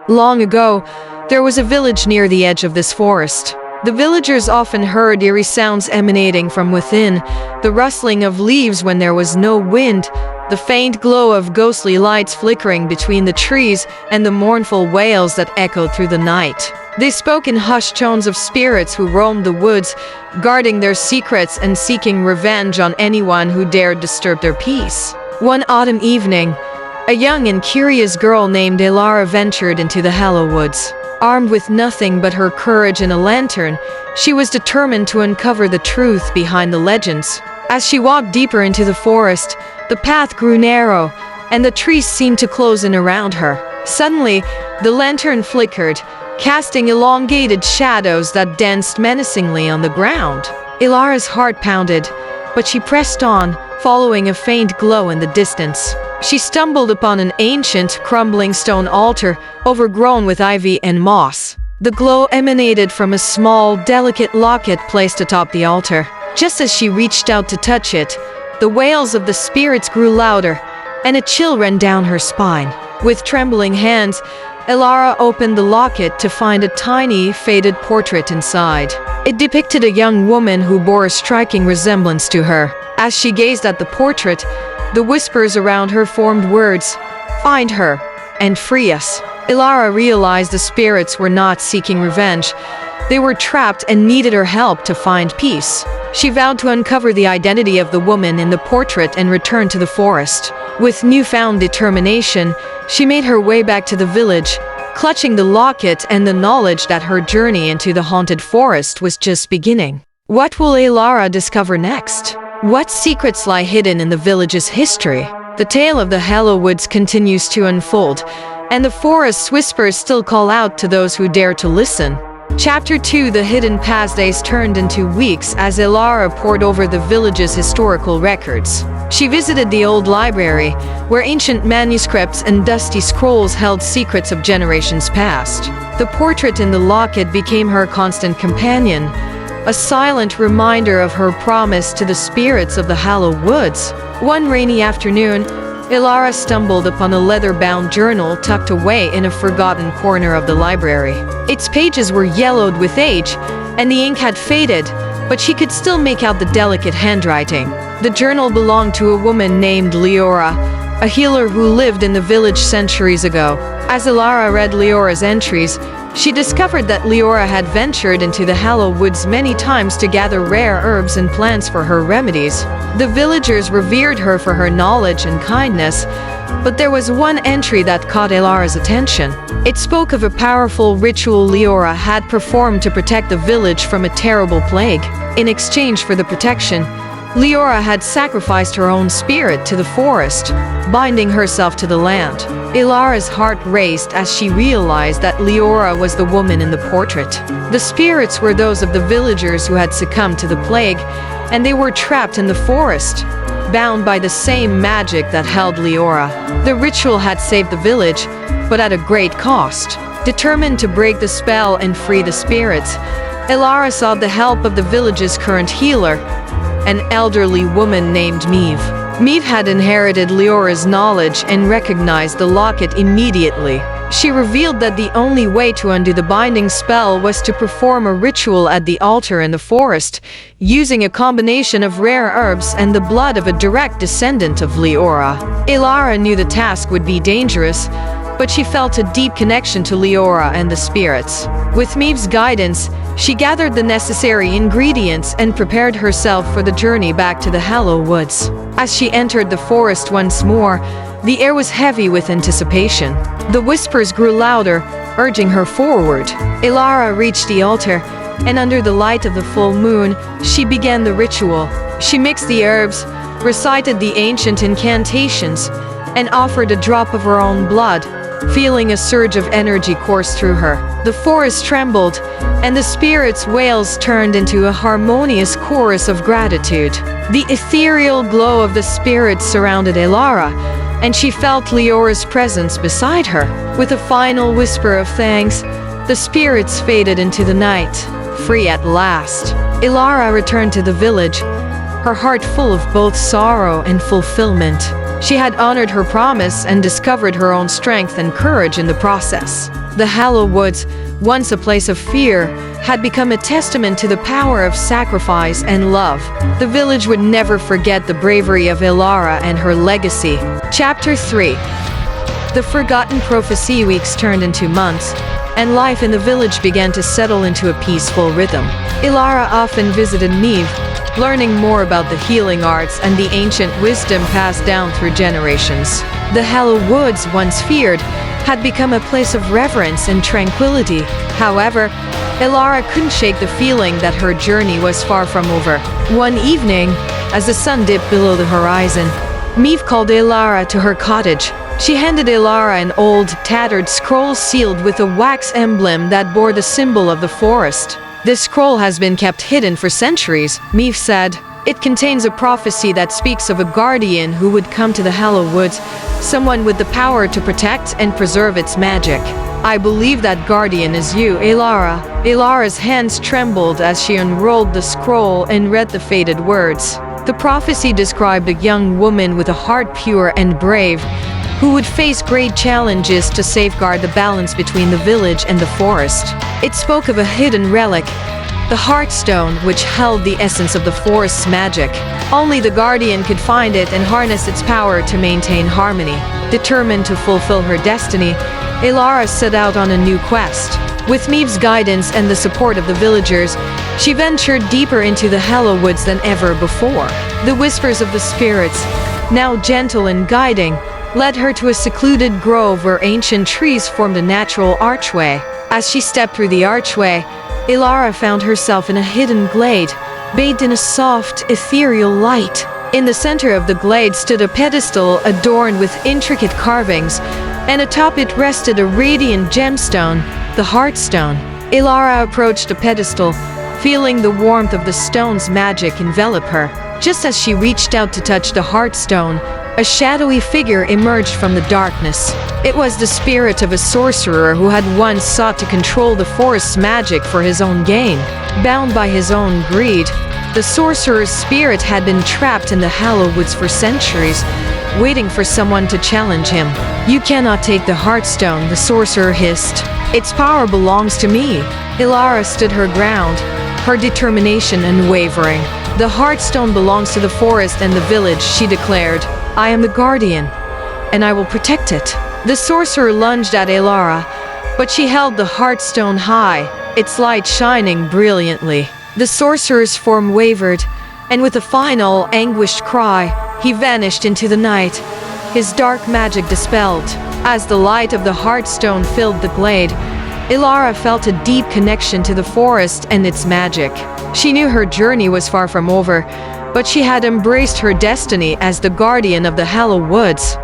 Long ago, there was a village near the edge of this forest. The villagers often heard eerie sounds emanating from within, the rustling of leaves when there was no wind, the faint glow of ghostly lights flickering between the trees, and the mournful wails that echoed through the night. They spoke in hushed tones of spirits who roamed the woods, guarding their secrets and seeking revenge on anyone who dared disturb their peace. One autumn evening, a young and curious girl named Elara ventured into the Hallow Woods. Armed with nothing but her courage and a lantern, she was determined to uncover the truth behind the legends. As she walked deeper into the forest, the path grew narrow, and the trees seemed to close in around her. Suddenly, the lantern flickered, casting elongated shadows that danced menacingly on the ground. Elara's heart pounded, but she pressed on, following a faint glow in the distance. She stumbled upon an ancient, crumbling stone altar, overgrown with ivy and moss. The glow emanated from a small, delicate locket placed atop the altar. Just as she reached out to touch it, the wails of the spirits grew louder, and a chill ran down her spine. With trembling hands, Elara opened the locket to find a tiny, faded portrait inside. It depicted a young woman who bore a striking resemblance to her. As she gazed at the portrait, the whispers around her formed words, "Find her, and free us." Elara realized the spirits were not seeking revenge. They were trapped and needed her help to find peace. She vowed to uncover the identity of the woman in the portrait and return to the forest. With newfound determination, she made her way back to the village, clutching the locket and the knowledge that her journey into the haunted forest was just beginning. What will Elara discover next? What secrets lie hidden in the village's history? The tale of the Hallow Woods continues to unfold, and the forest's whispers still call out to those who dare to listen. Chapter 2: The hidden past days turned into weeks as Elara pored over the village's historical records. She visited the old library, where ancient manuscripts and dusty scrolls held secrets of generations past. The portrait in the locket became her constant companion, a silent reminder of her promise to the spirits of the Hallow Woods. One rainy afternoon, Elara stumbled upon a leather-bound journal tucked away in a forgotten corner of the library. Its pages were yellowed with age, and the ink had faded, but she could still make out the delicate handwriting. The journal belonged to a woman named Leora, a healer who lived in the village centuries ago. As Elara read Leora's entries, she discovered that Leora had ventured into the Hallow Woods many times to gather rare herbs and plants for her remedies. The villagers revered her for her knowledge and kindness, but there was one entry that caught Elara's attention. It spoke of a powerful ritual Leora had performed to protect the village from a terrible plague. In exchange for the protection, Leora had sacrificed her own spirit to the forest, binding herself to the land. Elara's heart raced as she realized that Leora was the woman in the portrait. The spirits were those of the villagers who had succumbed to the plague, and they were trapped in the forest, bound by the same magic that held Leora. The ritual had saved the village, but at a great cost. Determined to break the spell and free the spirits, Elara sought the help of the village's current healer, an elderly woman named Meve. Meve had inherited Leora's knowledge and recognized the locket immediately. She revealed that the only way to undo the binding spell was to perform a ritual at the altar in the forest, using a combination of rare herbs and the blood of a direct descendant of Leora. Elara knew the task would be dangerous, but she felt a deep connection to Leora and the spirits. With Meve's guidance, she gathered the necessary ingredients and prepared herself for the journey back to the Hallow Woods. As she entered the forest once more, the air was heavy with anticipation. The whispers grew louder, urging her forward. Elara reached the altar, and under the light of the full moon, she began the ritual. She mixed the herbs, recited the ancient incantations, and offered a drop of her own blood. Feeling a surge of energy course through her, the forest trembled, and the spirits' wails turned into a harmonious chorus of gratitude. The ethereal glow of the spirits surrounded Elara, and she felt Leora's presence beside her. With a final whisper of thanks, the spirits faded into the night, free at last. Elara returned to the village, her heart full of both sorrow and fulfillment. She had honored her promise and discovered her own strength and courage in the process. The Hallow Woods, once a place of fear, had become a testament to the power of sacrifice and love. The village would never forget the bravery of Ilara and her legacy. Chapter 3. The forgotten prophecy. Weeks turned into months, and life in the village began to settle into a peaceful rhythm. Ilara often visited Neve, learning more about the healing arts and the ancient wisdom passed down through generations. The Hallow Woods, once feared, had become a place of reverence and tranquility. However, Ilara couldn't shake the feeling that her journey was far from over. One evening, as the sun dipped below the horizon, Neve called Ilara to her cottage. She handed Ilara an old, tattered scroll sealed with a wax emblem that bore the symbol of the forest. "This scroll has been kept hidden for centuries," Neve said. "It contains a prophecy that speaks of a guardian who would come to the Hallow Woods, someone with the power to protect and preserve its magic. I believe that guardian is you, Ilara." Ilara's hands trembled as she unrolled the scroll and read the faded words. The prophecy described a young woman with a heart pure and brave, who would face great challenges to safeguard the balance between the village and the forest. It spoke of a hidden relic, the Heartstone, which held the essence of the forest's magic. Only the guardian could find it and harness its power to maintain harmony. Determined to fulfill her destiny, Ilara set out on a new quest. With Neve's guidance and the support of the villagers, she ventured deeper into the Hallow Woods than ever before. The whispers of the spirits, now gentle and guiding, led her to a secluded grove where ancient trees formed a natural archway. As she stepped through the archway, Ilara found herself in a hidden glade, bathed in a soft, ethereal light. In the center of the glade stood a pedestal adorned with intricate carvings, and atop it rested a radiant gemstone, the Heartstone. Ilara approached the pedestal, feeling the warmth of the stone's magic envelop her. Just as she reached out to touch the Heartstone, a shadowy figure emerged from the darkness. It was the spirit of a sorcerer who had once sought to control the forest's magic for his own gain. Bound by his own greed, the sorcerer's spirit had been trapped in the Hallow Woods for centuries, waiting for someone to challenge him. "You cannot take the Heartstone," the sorcerer hissed. "Its power belongs to me." Ilara stood her ground, her determination unwavering. "The Heartstone belongs to the forest and the village," she declared. "I am the guardian, and I will protect it." The sorcerer lunged at Ilara, but she held the Heartstone high, its light shining brilliantly. The sorcerer's form wavered, and with a final, anguished cry, he vanished into the night, his dark magic dispelled. As the light of the Heartstone filled the glade, Ilara felt a deep connection to the forest and its magic. She knew her journey was far from over, but she had embraced her destiny as the guardian of the Hallow Woods.